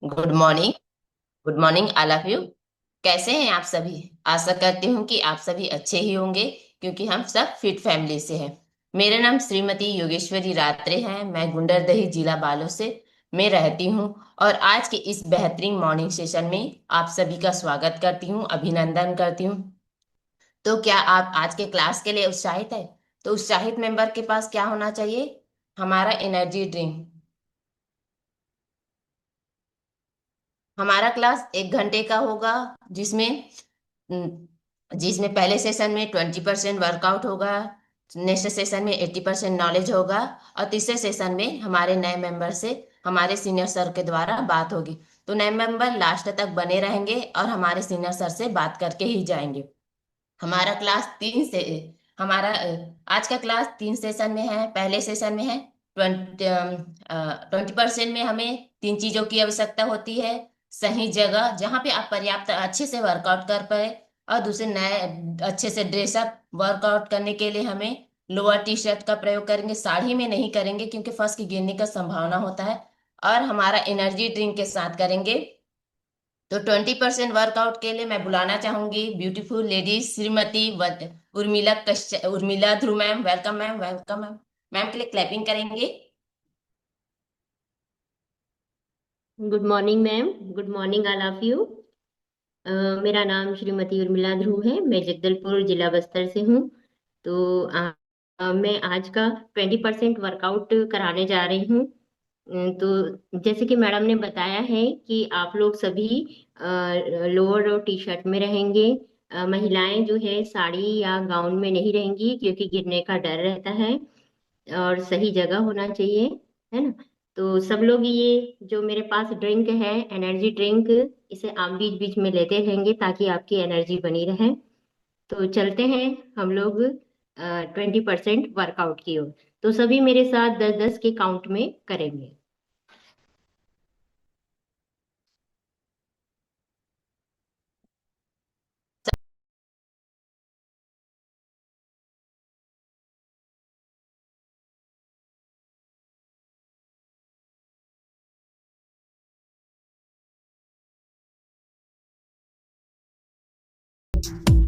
Good morning. Good morning all of you. कैसे हैं आप सभी? आशा करती हूँ कि आप सभी अच्छे ही होंगे, क्योंकि हम सब फिट फैमिली से हैं। मेरा नाम श्रीमती योगेश्वरी रात्रे है। मैं गुंडरदही जिला बालों से में रहती हूँ। और आज के इस बेहतरीन मॉर्निंग सेशन में आप सभी का स्वागत करती हूँ, अभिनंदन करती हूँ। तो क्या आप आज के क्लास के लिए उत्साहित है? तो उत्साहित मेंबर के पास क्या होना चाहिए? हमारा एनर्जी ड्रिंक। हमारा क्लास 1 घंटे का होगा, जिसमें जिसमें पहले सेशन में 20% वर्कआउट होगा, नेक्स्ट सेशन में 80% नॉलेज होगा, और तीसरे सेशन में हमारे नए मेंबर से हमारे सीनियर सर के द्वारा बात होगी। तो नए मेंबर लास्ट तक बने रहेंगे और हमारे सीनियर सर से बात करके ही जाएंगे। हमारा क्लास तीन से हमारा आज का क्लास 3 सेशन में है। पहले सेशन में है 20% में हमें 3 चीजों की आवश्यकता होती है। सही जगह जहाँ पे आप पर्याप्त अच्छे से वर्कआउट कर पाए, और दूसरे नए अच्छे से ड्रेसअप वर्कआउट करने के लिए हमें लोअर टी शर्ट का प्रयोग करेंगे, साड़ी में नहीं करेंगे क्योंकि फर्श की गिरने का संभावना होता है। और हमारा एनर्जी ड्रिंक के साथ करेंगे। तो 20% वर्कआउट के लिए मैं बुलाना चाहूंगी beautiful ladies Shrimati Urmila Dhruv ma'am. Welcome ma'am, welcome ma'am. Ma'am के लिए क्लैपिंग करेंगे। Good morning ma'am. Good morning all of you. मेरा नाम श्रीमती उर्मिला ध्रुव है। मैं जगदलपुर जिला बस्तर से हूँ। तो मैं आज का 20% वर्कआउट कराने जा रही हूँ। तो जैसे कि मैडम ने बताया है कि आप लोग सभी लोअर और टी शर्ट में रहेंगे। महिलाएं जो है साड़ी या गाउन में नहीं रहेंगी, क्योंकि गिरने का डर रहता है और सही जगह होना चाहिए, है ना। तो सब लोग ये जो मेरे पास ड्रिंक है, एनर्जी ड्रिंक, इसे आप बीच बीच में लेते रहेंगे ताकि आपकी एनर्जी बनी रहे। तो चलते हैं हम लोग 20% वर्कआउट की ओर। तो सभी मेरे साथ 10-10 के काउंट में करेंगे।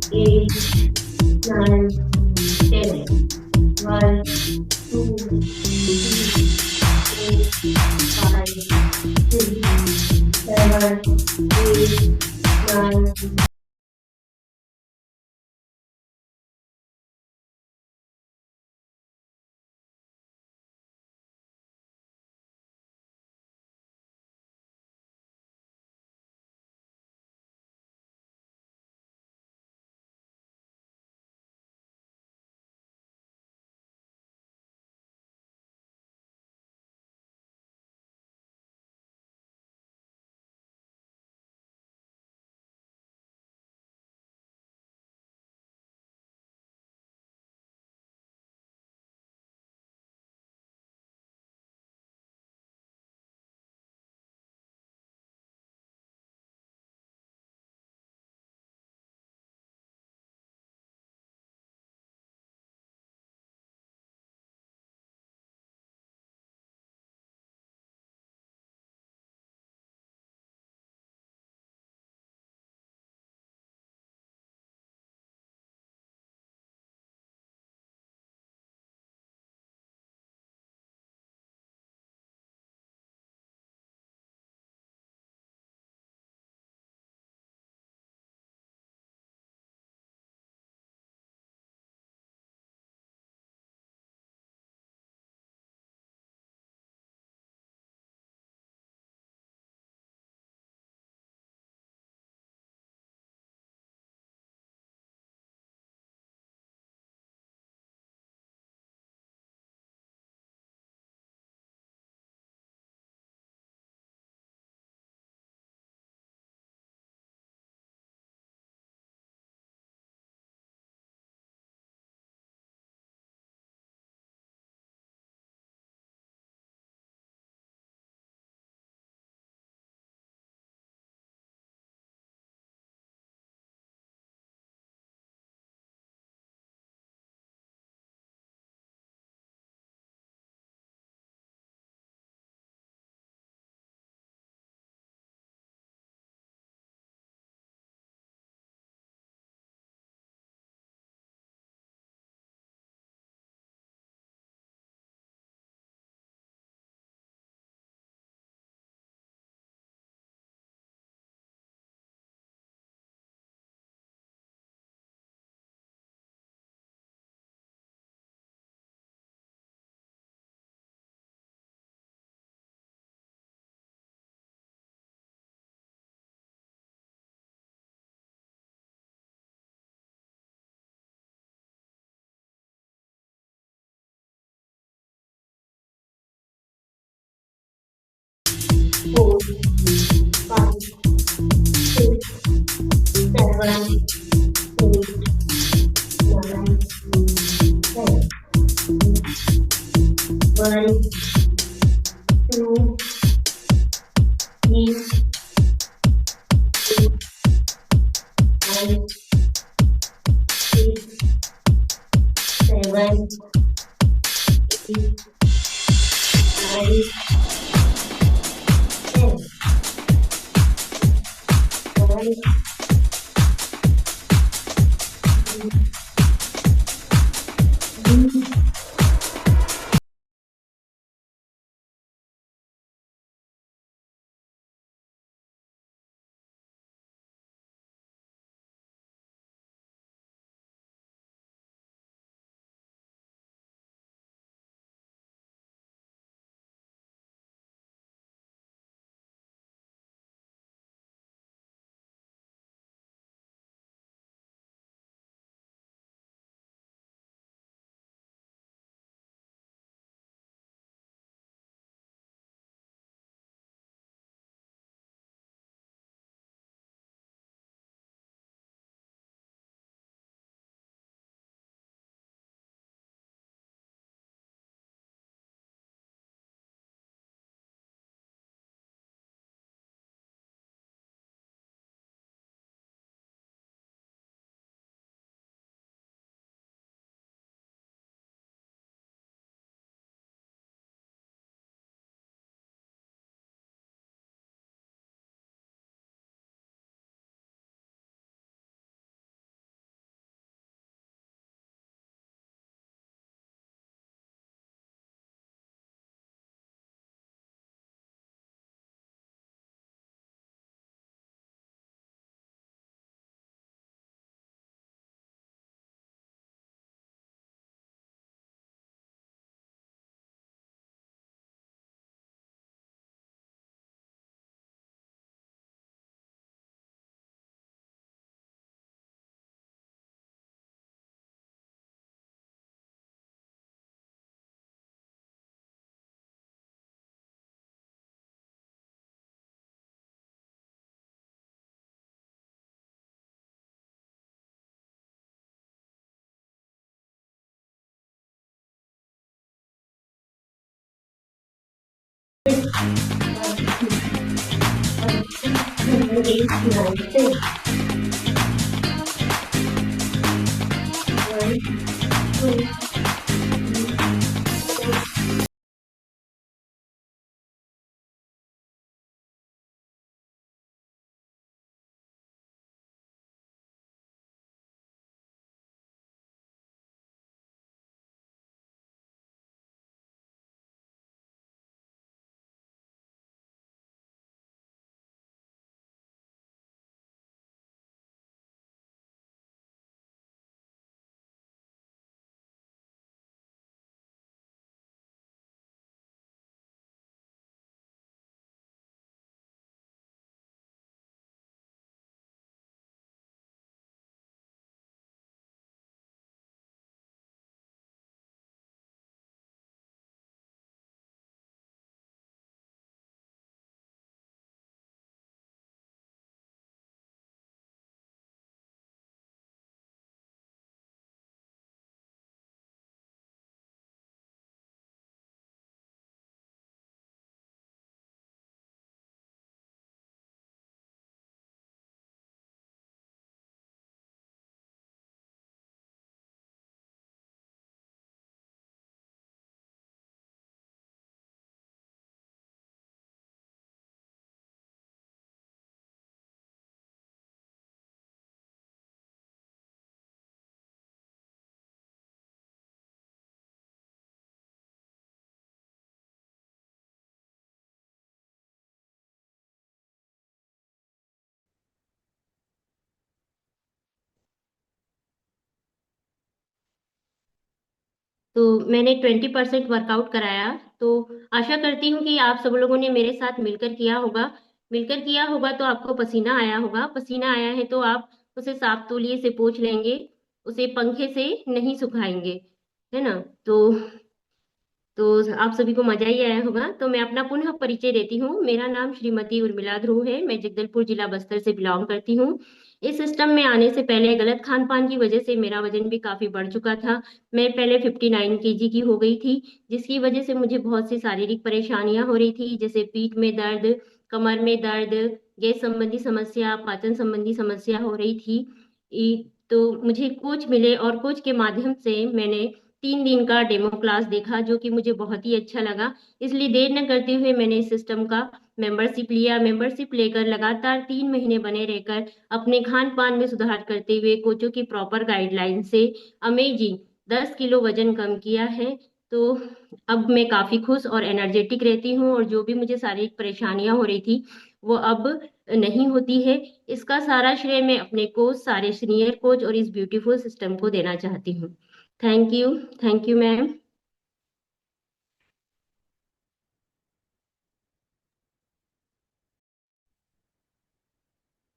Eight, nine, 10। One, two, three, four, five, six, seven, eight, nine, तो मैंने 20% वर्कआउट कराया। तो आशा करती हूँ कि आप सब लोगों ने मेरे साथ मिलकर किया होगा तो आपको पसीना आया होगा। पसीना आया है तो आप उसे साफ तौलिए से पोंछ लेंगे, उसे पंखे से नहीं सुखाएंगे, है ना। तो तो आप सभी को मजा ही आया होगा। तो मैं अपना पुनः परिचय देती हूँ। मेरा नाम श्रीमती उर्मिला ध्रुव है। मैं जगदलपुर जिला बस्तर से बिलोंग करती हूँ। इस सिस्टम में आने से पहले गलत खान पान की वजह से मेरा वजन भी काफी बढ़ चुका था। मैं पहले 59 kg की हो गई थी, जिसकी वजह से मुझे बहुत सी शारीरिक परेशानियां हो रही थी, जैसे पीठ में दर्द, कमर में दर्द, गैस संबंधी समस्या, पाचन संबंधी समस्या हो रही थी। तो मुझे कोच मिले और कोच के माध्यम से मैंने 3 दिन का डेमो क्लास देखा, जो कि मुझे बहुत ही अच्छा लगा। इसलिए देर न करते हुए मैंने इस सिस्टम का मेंबरशिप लिया। मेंबरशिप लेकर लगातार 3 महीने बने रहकर अपने खान पान में सुधार करते हुए कोचों की प्रॉपर गाइडलाइन से अमेजिंग 10 किलो वजन कम किया है। तो अब मैं काफी खुश और एनर्जेटिक रहती हूँ, और जो भी मुझे शारीरिक परेशानियां हो रही थी वो अब नहीं होती है। इसका सारा श्रेय मैं अपने कोच, सारे सीनियर कोच और इस ब्यूटीफुल सिस्टम को देना चाहती हूँ। Thank you. Thank you ma'am.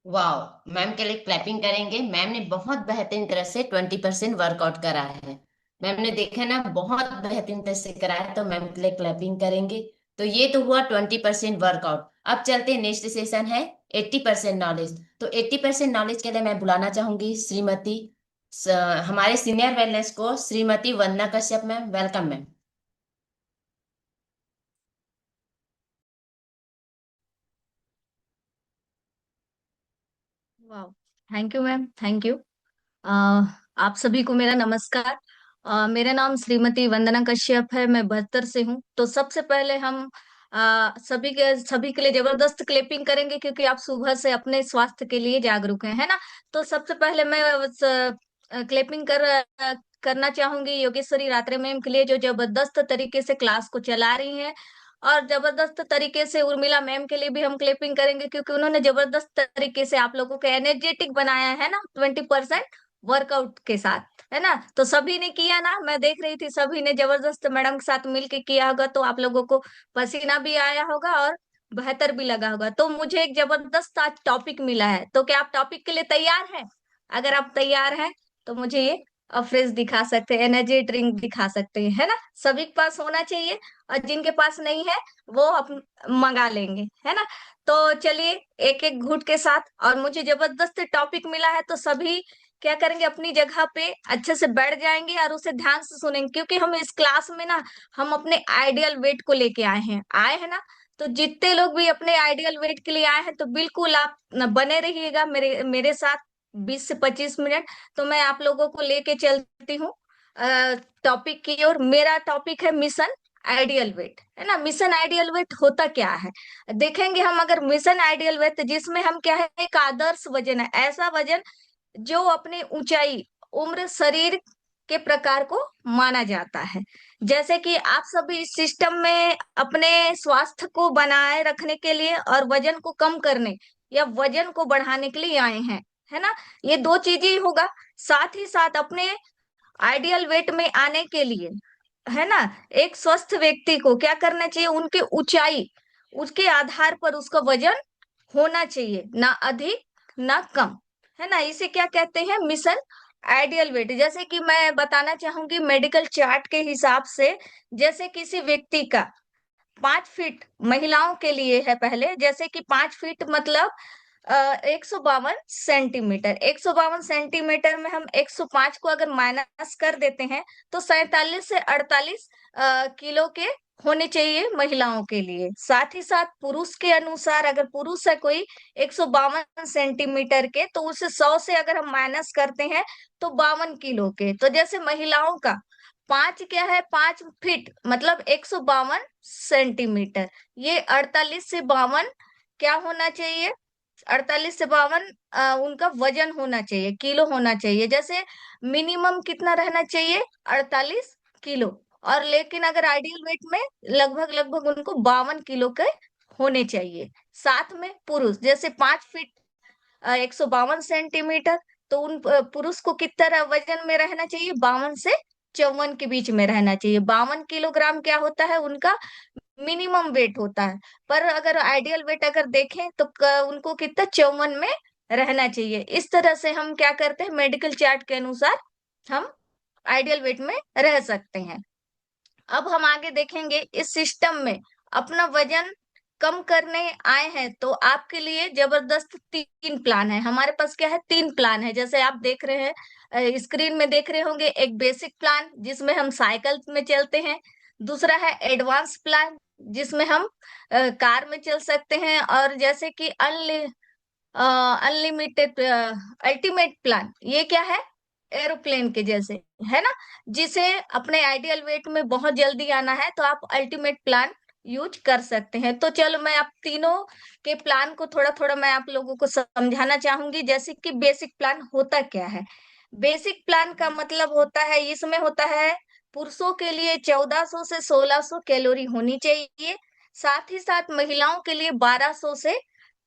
वाह, मैम के लिए क्लैपिंग करेंगे। मैम ने बहुत बेहतरीन तरह से 20% वर्कआउट करा है। मैम ने देखा ना, बहुत बेहतरीन तरह से करा है, तो मैम के लिए क्लैपिंग करेंगे। तो ये तो हुआ 20% वर्कआउट। अब चलते हैं, नेक्स्ट सेशन है 80% नॉलेज। तो 80% नॉलेज के लिए मैं बुलाना चाहूंगी श्रीमती स, हमारे सीनियर वेलनेस को Shrimati Vandana Kashyap ma'am. Welcome ma'am. वाह। Thank you ma'am, thank you. आप सभी को मेरा नमस्कार। मेरा नाम श्रीमती वंदना कश्यप है, मैं बहत्तर से हूँ। तो सबसे पहले हम सभी के लिए जबरदस्त क्लैपिंग करेंगे, क्योंकि आप सुबह से अपने स्वास्थ्य के लिए जागरूक हैं, है ना। तो सबसे पहले मैं क्लैपिंग करना चाहूंगी योगेश्वरी रात्रे मैम के लिए, जो जबरदस्त तरीके से क्लास को चला रही हैं। और जबरदस्त तरीके से उर्मिला मैम के लिए भी हम क्लैपिंग करेंगे, क्योंकि उन्होंने जबरदस्त तरीके से आप लोगों को एनर्जेटिक बनाया है ना, 20% वर्कआउट के साथ, है ना। तो सभी ने किया ना, मैं देख रही थी सभी ने जबरदस्त मैडम के साथ मिलके किया होगा, तो आप लोगों को पसीना भी आया होगा और बेहतर भी लगा होगा। तो मुझे एक जबरदस्त आज टॉपिक मिला है, तो क्या आप टॉपिक के लिए तैयार हैं? अगर आप तैयार हैं तो मुझे ये फ्रिज दिखा सकते हैं, एनर्जी ड्रिंक दिखा सकते हैं, है ना। सभी के पास होना चाहिए, और जिनके पास नहीं है वो हम मंगा लेंगे, है ना। तो चलिए, एक एक घूंट के साथ, और मुझे जबरदस्त टॉपिक मिला है, तो सभी क्या करेंगे, अपनी जगह पे अच्छे से बैठ जाएंगे और उसे ध्यान से सुनेंगे, क्योंकि हम इस क्लास में ना, हम अपने आइडियल वेट को लेके आए हैं ना। तो जितने लोग भी अपने आइडियल वेट के लिए आए हैं, तो बिल्कुल आप बने रहिएगा मेरे मेरे साथ 20 से 25 मिनट। तो मैं आप लोगों को लेके चलती हूँ टॉपिक की ओर। मेरा टॉपिक है मिशन आइडियल वेट, है ना। मिशन आइडियल वेट होता क्या है, देखेंगे हम। अगर मिशन आइडियल वेट, जिसमें हम क्या है, एक आदर्श वजन है, ऐसा वजन जो अपनी ऊंचाई, उम्र, शरीर के प्रकार को माना जाता है। जैसे कि आप सभी इस सिस्टम में अपने स्वास्थ्य को बनाए रखने के लिए और वजन को कम करने या वजन को बढ़ाने के लिए आए हैं, है ना। ये दो चीजें ही होगा। साथ ही साथ अपने आइडियल वेट में आने के लिए, है ना, एक स्वस्थ व्यक्ति को क्या करना चाहिए, उनकी ऊंचाई, उसके आधार पर उसका वजन होना चाहिए, ना अधिक ना कम, है ना। इसे क्या कहते हैं, मिशन आइडियल वेट। जैसे कि मैं बताना चाहूंगी मेडिकल चार्ट के हिसाब से, जैसे किसी व्यक्ति का 5 फीट महिलाओं के लिए है पहले, जैसे कि 5 फीट मतलब 152 सेंटीमीटर। 152 सेंटीमीटर में हम 105 को अगर माइनस कर देते हैं, तो 47 से 48 किलो के होने चाहिए महिलाओं के लिए। साथ ही साथ पुरुष के अनुसार, अगर पुरुष है कोई 152 सेंटीमीटर के, तो उसे 100 से अगर हम माइनस करते हैं, तो 52 किलो के। तो जैसे महिलाओं का 5 क्या है, 5 फीट मतलब 152 सेंटीमीटर। ये 48 से 52 क्या होना चाहिए, 48 से 52 उनका वजन होना चाहिए, किलो होना चाहिए। जैसे मिनिमम कितना रहना चाहिए, 48 किलो। और लेकिन अगर आइडियल वेट में लगभग लगभग उनको 52 किलो के होने चाहिए। साथ में पुरुष जैसे 5 फीट 152 सेंटीमीटर, तो उन पुरुष को कितना वजन में रहना चाहिए, 52 से 54 के बीच में रहना चाहिए। 52 किलोग्राम क्या होता है, उनका मिनिमम वेट होता है। पर अगर आइडियल वेट अगर देखें, तो उनको कितना 54 में रहना चाहिए। इस तरह से हम क्या करते हैं, मेडिकल चार्ट के अनुसार हम आइडियल वेट में रह सकते हैं। अब हम आगे देखेंगे इस सिस्टम में अपना वजन कम करने आए हैं तो आपके लिए जबरदस्त 3 प्लान है। हमारे पास क्या है, 3 प्लान है। जैसे आप देख रहे हैं, स्क्रीन में देख रहे होंगे, एक बेसिक प्लान जिसमें हम साइकिल में चलते हैं। दूसरा है एडवांस प्लान जिसमें हम कार में चल सकते हैं। और जैसे कि अनलिमिटेड अल्टीमेट प्लान, ये क्या है, एरोप्लेन के जैसे, है ना, जिसे अपने आइडियल वेट में बहुत जल्दी आना है तो आप अल्टीमेट प्लान यूज कर सकते हैं। तो चलो मैं आप तीनों के प्लान को थोड़ा थोड़ा मैं आप लोगों को समझाना चाहूंगी। जैसे कि बेसिक प्लान होता क्या है। बेसिक प्लान का मतलब होता है, इसमें होता है पुरुषों के लिए 1400 से 1600 कैलोरी होनी चाहिए, साथ ही साथ महिलाओं के लिए 1200 से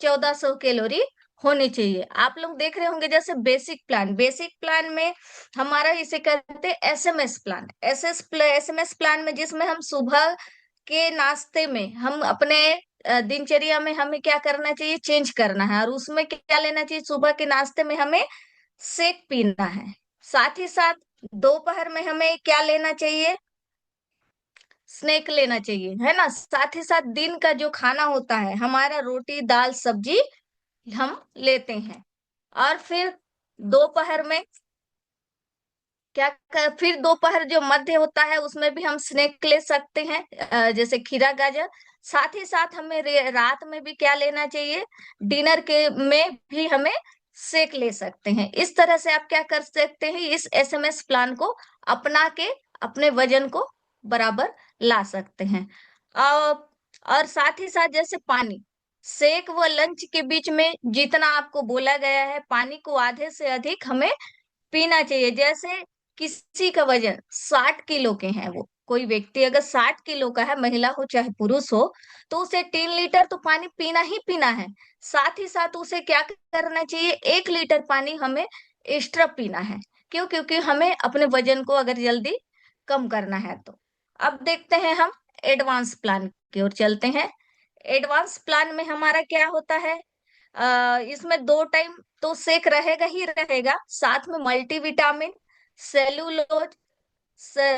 1400 कैलोरी होनी चाहिए। आप लोग देख रहे होंगे जैसे बेसिक प्लान में हमारा इसे कहते हैं एसएमएस प्लान। एसएमएस प्लान में जिसमें हम सुबह के नाश्ते में हम अपने दिनचर्या में हमें क्या करना चाहिए, चेंज करना है। और उसमें क्या लेना चाहिए, सुबह के नाश्ते में हमें शेक पीना है। साथ ही साथ दोपहर में हमें क्या लेना चाहिए, स्नैक लेना चाहिए, है ना। साथ ही साथ दिन का जो खाना होता है हमारा रोटी दाल सब्जी हम लेते हैं। और फिर दोपहर में फिर दोपहर जो मध्य होता है उसमें भी हम स्नैक ले सकते हैं, जैसे खीरा गाजर। साथ ही साथ हमें रात में भी क्या लेना चाहिए, डिनर के में भी हमें शेक ले सकते हैं। इस तरह से आप क्या कर सकते हैं, इस एसएमएस प्लान को अपना के अपने वजन को बराबर ला सकते हैं। अ, और साथ ही साथ जैसे पानी, शेक व लंच के बीच में जितना आपको बोला गया है पानी को आधे से अधिक हमें पीना चाहिए। जैसे किसी का वजन 60 किलो के हैं, वो कोई व्यक्ति अगर 60 किलो का है, महिला हो चाहे पुरुष हो, तो उसे 3 लीटर तो पानी पीना ही पीना है। साथ ही साथ उसे क्या करना चाहिए, 1 लीटर पानी हमें एक्स्ट्रा पीना है। क्यों, क्योंकि हमें अपने वजन को अगर जल्दी कम करना है तो। अब देखते हैं हम एडवांस प्लान की ओर चलते हैं। एडवांस प्लान में हमारा क्या होता है, इसमें 2 टाइम तो शेक रहेगा ही रहेगा, साथ में मल्टीविटामिन, सेलुलोज,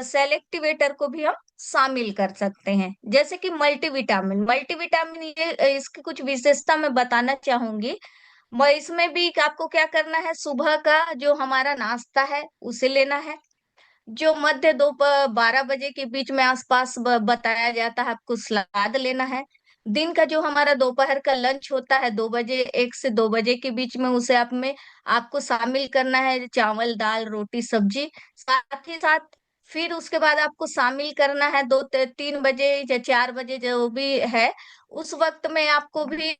सेलेक्टिवेटर को भी हम शामिल कर सकते हैं। जैसे कि मल्टीविटामिन, ये इसकी कुछ विशेषता मैं बताना चाहूंगी। मैं इसमें भी आपको क्या करना है, सुबह का जो हमारा नाश्ता है उसे लेना है। जो मध्य दोपहर 12 बजे के बीच में आसपास बताया जाता है, आपको सलाद लेना है। दिन का जो हमारा दोपहर का लंच होता है 2 बजे, 1 से 2 बजे के बीच में, उसे आप में आपको शामिल करना है चावल दाल रोटी सब्जी। साथ ही साथ फिर उसके बाद आपको शामिल करना है 3 बजे या 4 बजे जो भी है, उस वक्त में आपको भी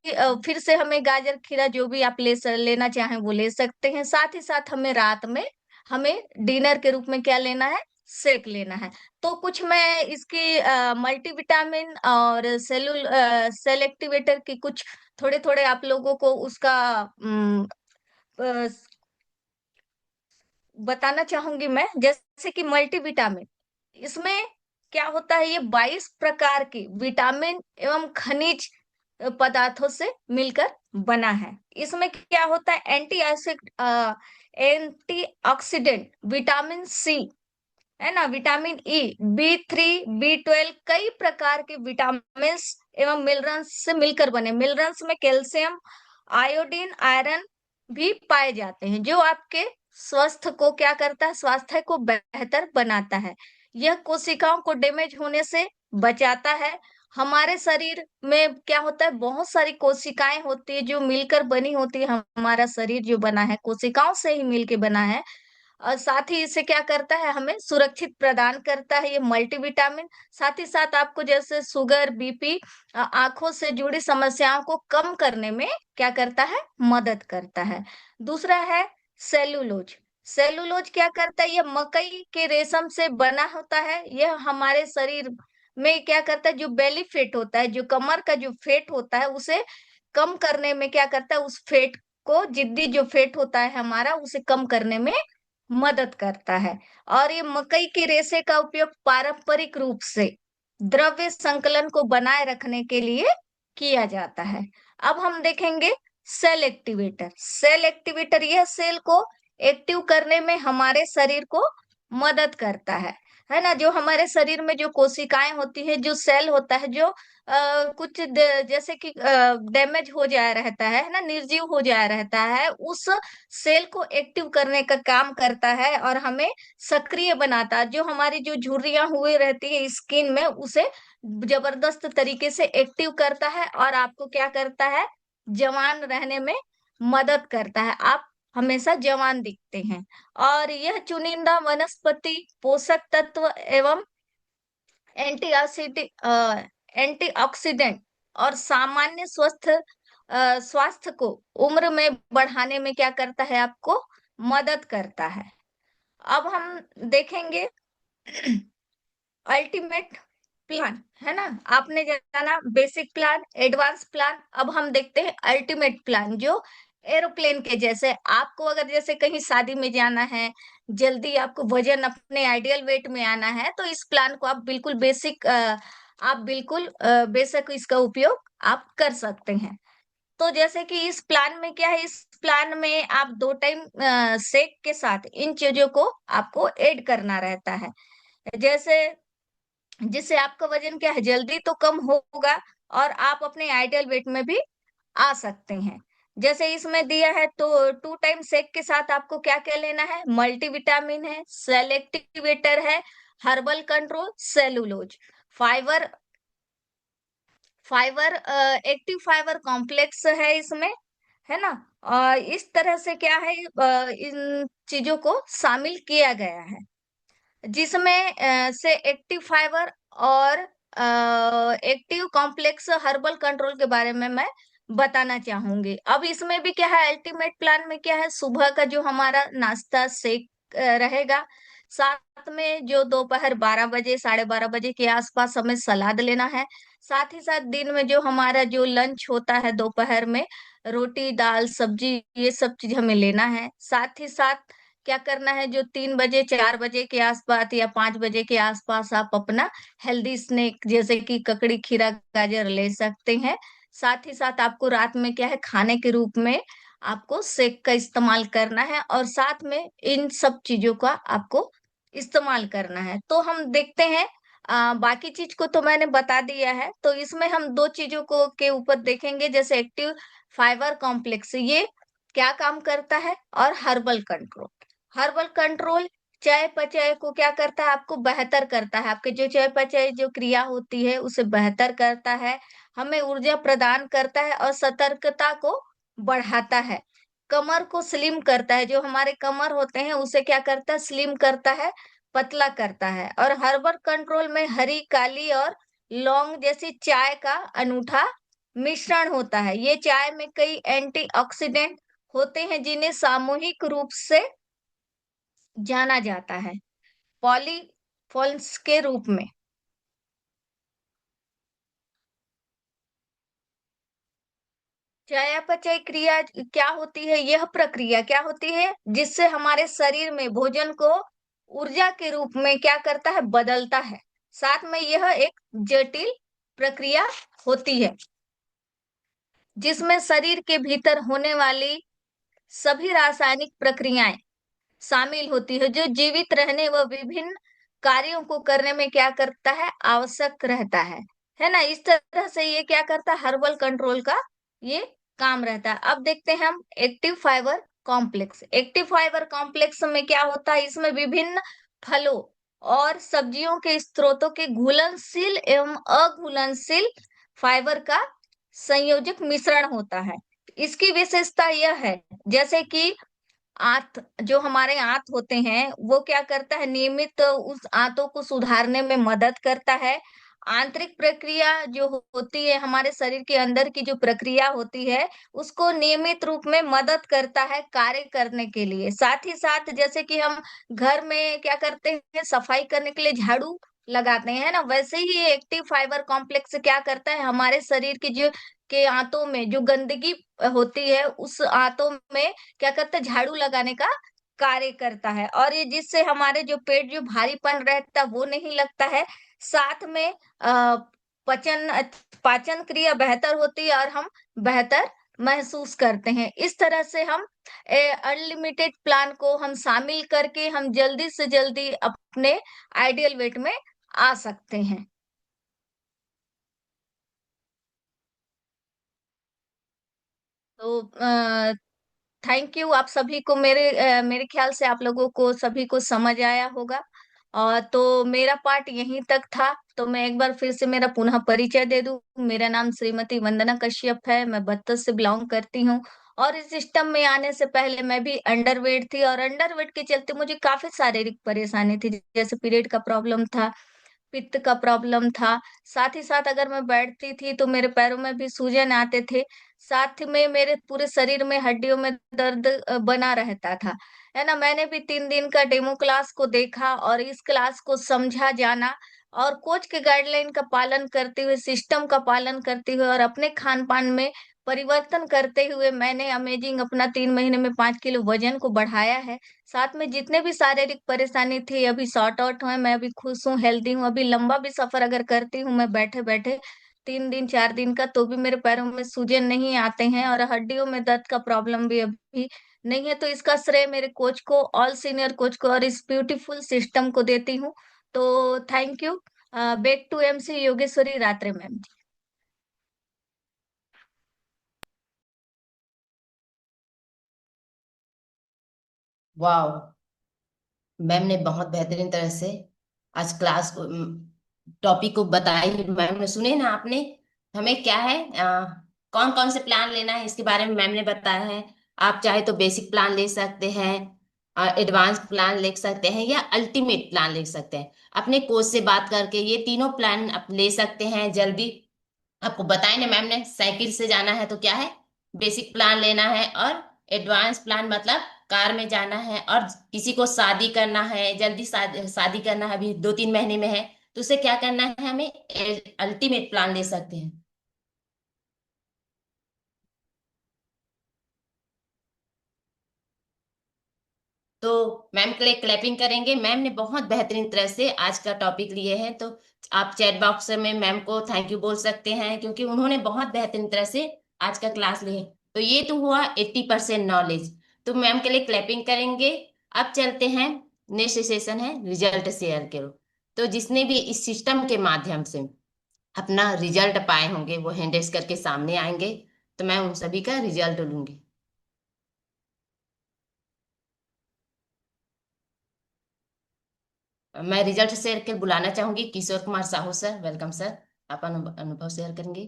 फिर से हमें गाजर खीरा जो भी आप लेना चाहें वो ले सकते हैं। साथ ही साथ हमें रात में हमें डिनर के रूप में क्या लेना है, शेक लेना है। तो कुछ मैं इसकी मल्टीविटामिन और सेल एक्टिवेटर की कुछ थोड़े थोड़े आप लोगों को उसका अ, बताना चाहूंगी मैं। जैसे कि मल्टीविटामिन, इसमें क्या होता है, ये 22 प्रकार के विटामिन एवं खनिज पदार्थों से मिलकर बना है। इसमें क्या होता है, एंटीऑक्सीडेंट विटामिन सी, है ना, विटामिन ई, B3, B12, कई प्रकार के विटामिन एवं मिनरल्स से मिलकर बने। मिनरल्स में कैल्शियम, आयोडीन, आयरन भी पाए जाते हैं, जो आपके स्वस्थ को क्या करता है, स्वास्थ्य को बेहतर बनाता है। यह कोशिकाओं को डैमेज होने से बचाता है। हमारे शरीर में क्या होता है, बहुत सारी कोशिकाएं होती है जो मिलकर बनी होती है। हमारा शरीर जो बना है कोशिकाओं से ही मिलके बना है। और साथ ही इसे क्या करता है, हमें सुरक्षित प्रदान करता है ये मल्टीविटामिन। साथ ही साथ आपको जैसे शुगर बीपी, आंखों से जुड़ी समस्याओं को कम करने में क्या करता है, मदद करता है। दूसरा है सेलुलोज। सेलुलोज क्या करता है, यह मकई के रेशम से बना होता है। यह हमारे शरीर में क्या करता है, जो बेली फेट होता है, जो कमर का जो फेट होता है, उसे कम करने में क्या करता है, उस फेट को, जिद्दी जो फेट होता है हमारा, उसे कम करने में मदद करता है। और ये मकई के रेशे का उपयोग पारंपरिक रूप से द्रव्य संकलन को बनाए रखने के लिए किया जाता है। अब हम देखेंगे सेल एक्टिवेटर। सेल एक्टिवेटर यह सेल को एक्टिव करने में हमारे शरीर को मदद करता है। है ना, जो हमारे शरीर में जो कोशिकाएं होती है, जो सेल होता है, जो कुछ जैसे कि डैमेज हो जाया रहता है ना, निर्जीव हो जाया रहता है, उस सेल को एक्टिव करने का काम करता है और हमें सक्रिय बनाता है। जो हमारी जो झुर्रियां हुई रहती है स्किन में, उसे जबरदस्त तरीके से एक्टिव करता है और आपको क्या करता है, जवान रहने में मदद करता है। आप हमेशा जवान दिखते हैं। और यह चुनिंदा वनस्पति पोषक तत्व एवं एंटीऑक्सीडेंट एंटीऑक्सीडेंट और सामान्य स्वास्थ्य को उम्र में बढ़ाने में क्या करता है, आपको मदद करता है। अब हम देखेंगे अल्टीमेट प्लान, है ना। आपने जाना बेसिक प्लान, एडवांस प्लान, अब हम देखते हैं अल्टीमेट प्लान, जो एरोप्लेन के जैसे। आपको अगर जैसे कहीं शादी में जाना है, जल्दी आपको वजन अपने आइडियल वेट में आना है, तो इस प्लान को आप बिल्कुल बेशक इसका उपयोग आप कर सकते हैं। तो जैसे कि इस प्लान में क्या है, इस प्लान में आप 2 टाइम शेक के साथ इन चीजों को आपको ऐड करना रहता है। जैसे जिससे आपका वजन क्या है, जल्दी तो कम होगा और आप अपने आइडियल वेट में भी आ सकते हैं। जैसे इसमें दिया है, तो 2 टाइम शेक के साथ आपको क्या क्या लेना है, मल्टीविटामिन है, सेल एक्टिवेटर है, herbal control, cellulose, fibre fibre active fibre complex है इसमें, है ना। और इस तरह से क्या है, इन चीजों को शामिल किया गया है, जिसमें से एक्टिव फाइबर और एक्टिव कॉम्प्लेक्स हर्बल कंट्रोल के बारे में मैं बताना चाहूंगी। अब इसमें भी क्या है, अल्टीमेट प्लान में क्या है, सुबह का जो हमारा नाश्ता शेक रहेगा, साथ में जो दोपहर 12 बजे 12:30 बजे के आसपास हमें सलाद लेना है। साथ ही साथ दिन में जो हमारा जो लंच होता है दोपहर में, रोटी दाल सब्जी, ये सब चीज हमें लेना है। साथ ही साथ क्या करना है, जो 3 बजे 4 बजे के आसपास या 5 बजे के आसपास आप अपना हेल्दी स्नैक जैसे कि ककड़ी खीरा गाजर ले सकते हैं। साथ ही साथ आपको रात में क्या है, खाने के रूप में आपको शेक का इस्तेमाल करना है और साथ में इन सब चीजों का आपको इस्तेमाल करना है। तो हम देखते हैं, बाकी चीज को तो मैंने बता दिया है, तो इसमें हम 2 चीजों को के ऊपर देखेंगे, जैसे एक्टिव फाइबर कॉम्प्लेक्स ये क्या काम करता है, और हर्बल कंट्रोल। हर्बल कंट्रोल चयापचय को क्या करता है, आपको बेहतर करता है, आपके जो चयापचय जो क्रिया होती है उसे बेहतर करता है, हमें ऊर्जा प्रदान करता है और सतर्कता को बढ़ाता है। कमर को स्लिम करता है, जो हमारे कमर होते हैं उसे क्या करता है, स्लिम करता है, पतला करता है। और हर्बल कंट्रोल में हरी काली और लौंग जैसी चाय का अनूठा मिश्रण होता है। ये चाय में कई एंटीऑक्सीडेंट होते हैं, जिन्हें सामूहिक रूप से जाना जाता है पॉलीफॉल्स के रूप में। चयापचय क्रिया क्या होती है, यह प्रक्रिया क्या होती है, जिससे हमारे शरीर में भोजन को ऊर्जा के रूप में क्या करता है, बदलता है। साथ में यह एक जटिल प्रक्रिया होती है, जिसमें शरीर के भीतर होने वाली सभी रासायनिक प्रक्रियाएं शामिल होती है, जो जीवित रहने व विभिन्न कार्यों को करने में क्या करता है, आवश्यक रहता है ना। इस तरह से ये क्या करता है, हर्बल कंट्रोल का ये काम रहता है। अब देखते हैं हम active fibre complex. Active fibre complex में क्या होता है, इसमें विभिन्न फलों और सब्जियों के स्रोतों के घुलनशील एवं अघुलनशील फाइबर का संयोजक मिश्रण होता है। इसकी विशेषता यह है, जैसे कि आंत, जो हमारे आंत होते हैं वो क्या करता है, नियमित उस आंतों को सुधारने में मदद करता है। आंतरिक प्रक्रिया जो होती है, हमारे शरीर के अंदर की जो प्रक्रिया होती है, उसको नियमित रूप में मदद करता है कार्य करने के लिए। साथ ही साथ जैसे कि हम घर में क्या करते हैं, सफाई करने के लिए झाड़ू लगाते हैं ना, वैसे ही ये एक्टिव फाइबर कॉम्प्लेक्स क्या करता है, हमारे शरीर की जो के आंतों में जो गंदगी होती है, उस आंतों में क्या करता है, झाड़ू लगाने का कार्य करता है। और ये जिससे हमारे जो पेट जो भारीपन रहता है वो नहीं लगता है। साथ में पचन पाचन क्रिया बेहतर होती है और हम बेहतर महसूस करते हैं। इस तरह से हम अनलिमिटेड प्लान को हम शामिल करके हम जल्दी से जल्दी अपने आइडियल वेट में आ सकते हैं। तो थैंक यू आप सभी को। मेरे ख्याल से आप लोगों को सभी को समझ आया होगा। और तो मेरा पार्ट यहीं तक था। तो मैं एक बार फिर से मेरा पुनः परिचय दे दूं। मेरा नाम श्रीमती वंदना कश्यप है। मैं बत्तर से बिलोंग करती हूँ। और इस सिस्टम में आने से पहले मैं भी अंडरवेट थी, और अंडरवेट के चलते मुझे काफी शारीरिक परेशानी थी, जैसे पीरियड का प्रॉब्लम था, पित्त का प्रॉब्लम था। साथ ही साथ अगर मैं बैठती थी तो मेरे पैरों में भी सूजन आते थे। साथ में मेरे पूरे शरीर में हड्डियों में दर्द बना रहता था। है ना? मैंने भी 3 दिन का डेमो क्लास को देखा और इस क्लास को समझा जाना, और कोच के गाइडलाइन का पालन करते हुए, सिस्टम का पालन करते हुए और अपने खान-पान में परिवर्तन करते हुए मैंने अमेजिंग अपना 3 महीने में 5 किलो वज़न को बढ़ाया है। साथ में जितने भी शारीरिक परेशानी थी अभी सॉर्ट आउट हुए, मैं अभी खुश हूँ, हेल्दी हूँ। अभी लंबा भी सफर अगर करती हूँ मैं बैठे-बैठे 3 दिन 4 दिन का, तो भी मेरे पैरों में सूजन नहीं आते हैं और हड्डियों में दर्द का प्रॉब्लम भी अभी नहीं है। तो इसका श्रेय मेरे कोच को, ऑल सीनियर कोच को और इस ब्यूटीफुल सिस्टम को देती हूँ। तो thank you. Back to MC Yogeshwari Ratre ma'am. वाह, मैम ने बहुत बेहतरीन तरह से आज क्लास को टॉपिक को बताई। मैम ने सुने ना आपने, हमें क्या है, कौन कौन से प्लान लेना है इसके बारे में मैम ने बताया है। आप चाहे तो बेसिक प्लान ले सकते हैं, एडवांस प्लान ले सकते हैं, या अल्टीमेट प्लान ले सकते हैं। अपने कोच से बात करके ये तीनों प्लान आप ले सकते हैं जल्दी। आपको बताए ना मैम ने, साइकिल से जाना है तो क्या है, बेसिक प्लान लेना है, और एडवांस प्लान मतलब कार में जाना है, और किसी को शादी करना है, जल्दी शादी करना है, अभी 2-3 महीने में है, तो उसे क्या करना है, हमें अल्टीमेट प्लान ले सकते हैं। तो मैम के लिए क्लैपिंग करेंगे। मैम ने बहुत बेहतरीन तरह से आज का टॉपिक लिए हैं, तो आप चैट बॉक्स में मैम को थैंक यू बोल सकते हैं, क्योंकि उन्होंने बहुत बेहतरीन तरह से आज का क्लास लिए। तो ये तो हुआ 80% नॉलेज। तो मैम के लिए क्लैपिंग करेंगे। अब चलते हैं, नेक्स्ट सेशन है रिजल्ट शेयर करो। तो जिसने भी इस सिस्टम के माध्यम से अपना रिजल्ट पाए होंगे वो हैंड रेस करके सामने आएंगे, तो मैं उन सभी का रिजल्ट लूंगी। मैं रिजल्ट शेयर कर बुलाना चाहूंगी Kishore Kumar Sahu sir. Welcome sir, आप अनुभव शेयर करेंगे।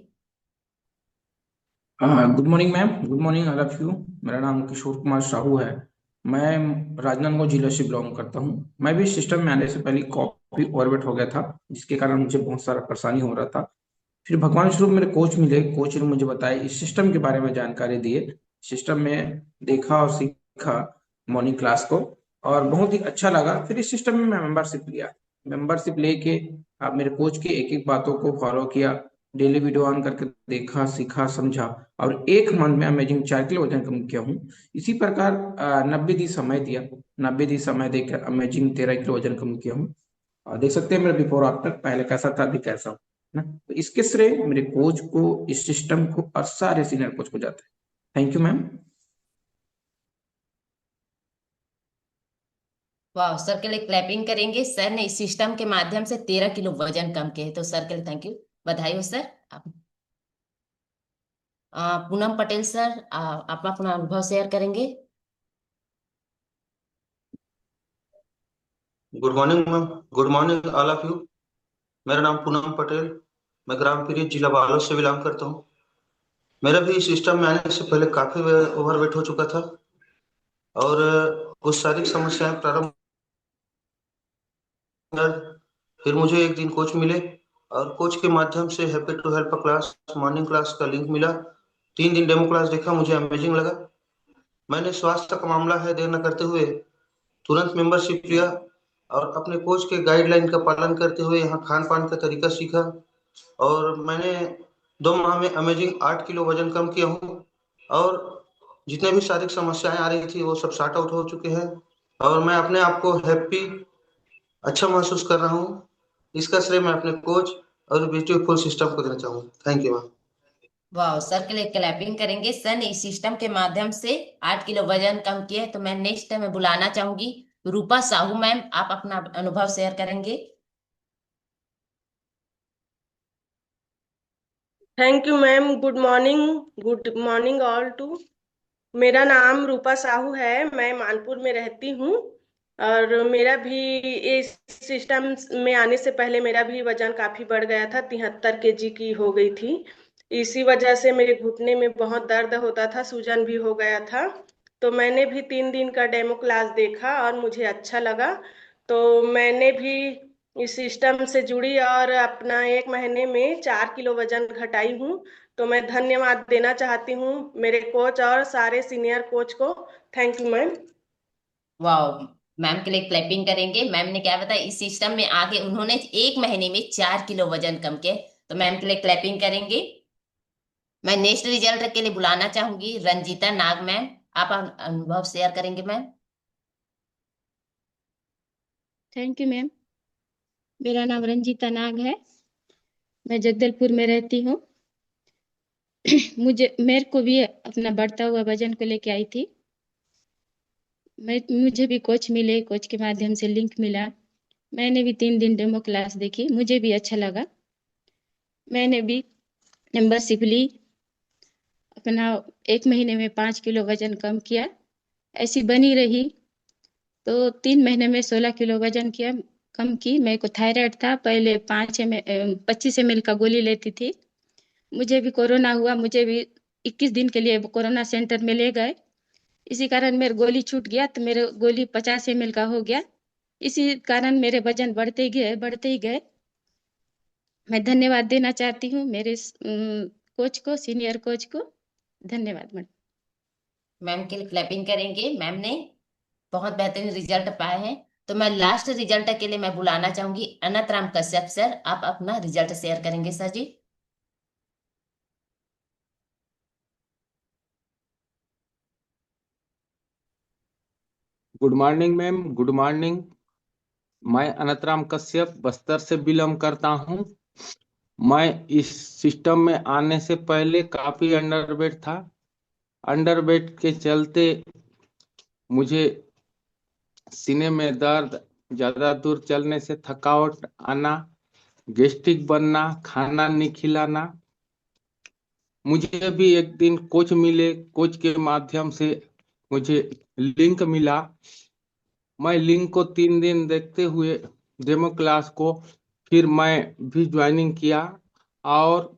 Good morning ma'am, good morning all of you. मेरा नाम किशोर कुमार साहू है। मैं राजनांदगांव जिला से बिलोंग करता हूँ। मैं भी सिस्टम में आने से पहले काफी ओवरवेट हो गया था, जिसके कारण मुझे बहुत सारा परेशानी हो रहा था। फिर भगवान स्वरूप मेरे कोच मिले। कोच ने मुझे बताया, इस सिस्टम के बारे में जानकारी दिए। सिस्टम में देखा और सीखा मॉर्निंग क्लास को, और बहुत ही अच्छा लगा। फिर इस सिस्टम में मैं मेंबरशिप लिया। मेंबरशिप लेके आप मेरे कोच की एक एक बातों को फॉलो किया। डेली वीडियो ऑन करके देखा, सीखा, समझा, और 1 मंथ में अमेजिंग 4 किलो वजन कम किया हूँ। इसी प्रकार 90 दिन समय दिया। 90 दिन समय देकर अमेजिंग 13 किलो वजन कम किया हूँ। और देख सकते हैं मेरा बिफोर आफ्टर, पहले कैसा था अभी कैसा हूँ ना। तो इसके श्रेय मेरे कोच को, इस सिस्टम को और सारे सीनियर कोच को जाता है। Thank you ma'am. वाह, सर के लिए क्लैपिंग करेंगे। सर ने इस सिस्टम के माध्यम से 13 किलो वजन कम किए, तो सर के लिए थैंक यू, बधाई हो सर। आप पूनम पटेल सर, आप अपना अनुभव शेयर करेंगे। Good morning ma'am, good morning all of you. मेरा नाम पूनम पटेल, मैं ग्राम पीरी जिला बालोद से बिलोंग करता हूँ। मेरा भी इस सिस्टम में आने से पहले काफी ओवरवेट हो चुका था, और कुछ शारीरिक समस्याएं प्रारंभ। फिर मुझे एक दिन कोच मिले, और कोच के माध्यम से happy to help class, morning class का लिंक मिला। 3 दिन डेमो क्लास देखा, मुझे अमेजिंग लगा। मैंने स्वास्थ्य का मामला है देर न करते हुए तुरंत मेंबरशिप लिया, और अपने कोच के गाइडलाइन का पालन करते हुए यहाँ खान पान का तरीका सीखा। और मैंने 2 माह में अमेजिंग 8 किलो वजन कम किया हूँ, और जितने भी शारीरिक समस्याएं आ रही थी वो सब सॉर्ट आउट हो चुके हैं, और मैं अपने आप को हैप्पी, अच्छा महसूस कर रहा हूँ। इसका श्रेय मैं अपने कोच और ब्यूटीफुल सिस्टम को देना चाहूँगा। Thank you ma'am. वाह, सर के लिए क्लैपिंग करेंगे। सर ने इस सिस्टम के माध्यम से 8 किलो वजन कम किया है। तो मैं नेक्स्ट में बुलाना चाहूंगी रूपा साहू मैम, आप अपना अनुभव शेयर करेंगे। Thank you ma'am. Good morning all too. मेरा नाम रूपा साहू है, मैं मानपुर में रहती हूँ। और मेरा भी इस सिस्टम में आने से पहले मेरा भी वजन काफी बढ़ गया था, 73 kg की हो गई थी। इसी वजह से मेरे घुटने में बहुत दर्द होता था, सूजन भी हो गया था। तो मैंने भी 3 दिन का डेमो क्लास देखा और मुझे अच्छा लगा। तो मैंने भी इस सिस्टम से जुड़ी और अपना 1 महीने में 4 किलो वजन घटाई हूँ। तो मैं धन्यवाद देना चाहती हूँ मेरे कोच और सारे सीनियर कोच को। Thank you ma'am. वाह, मैम के लिए क्लैपिंग करेंगे। मैम ने क्या बताया, इस सिस्टम में आके उन्होंने 1 महीने में 4 किलो वजन कम किया। तो मैम के लिए क्लैपिंग करेंगे। मैं नेक्स्ट रिजल्ट के लिए बुलाना चाहूंगी रंजीता नाग मैम, आप अनुभव शेयर करेंगे मैम। Thank you ma'am. मेरा नाम रंजीता नाग है, मैं जगदलपुर में रहती हूँ। मेरे को भी अपना बढ़ता हुआ वजन को लेके आई थी। मुझे भी कोच मिले, कोच के माध्यम से लिंक मिला। मैंने भी 3 दिन डेमो क्लास देखी, मुझे भी अच्छा लगा। मैंने भी मेंबरशिप ली, अपना 1 महीने में 5 किलो वजन कम किया। ऐसी बनी रही तो 3 महीने में 16 किलो वजन किया, कम की। मेरे को थायराइड था, पहले 25 ml का गोली लेती थी। मुझे भी कोरोना हुआ, मुझे भी 21 दिन के लिए कोरोना सेंटर में ले गए। इसी कारण मेरे गोली छूट गया, तो मेरे गोली 50 ml का हो गया। इसी कारण मेरे वजन बढ़ते ही गए। मैं धन्यवाद देना चाहती हूँ मेरे कोच को, सीनियर कोच को। धन्यवाद मैडम। मैम के लिए क्लैपिंग करेंगे। मैम ने बहुत बेहतरीन रिजल्ट पाए हैं। तो मैं लास्ट रिजल्ट के लिए मैं बुलाना चाहूंगी अनंत राम कश्यप सर, आप अपना रिजल्ट शेयर करेंगे sir ji. Good morning ma'am, good morning. मैं अनंतराम कश्यप बस्तर से बिलोंग करता हूँ। मैं इस सिस्टम में आने से पहले काफी अंडरवेट था। अंडरवेट के चलते मुझे सीने में दर्द, ज्यादा दूर चलने से थकावट आना, गैस्ट्रिक बनना, खाना नहीं खिलाना। मुझे भी एक दिन कोच मिले, कोच के माध्यम से मुझे लिंक मिला। मैं लिंक को 3 दिन देखते हुए डेमो क्लास को फिर मैं भी ज्वाइनिंग किया। और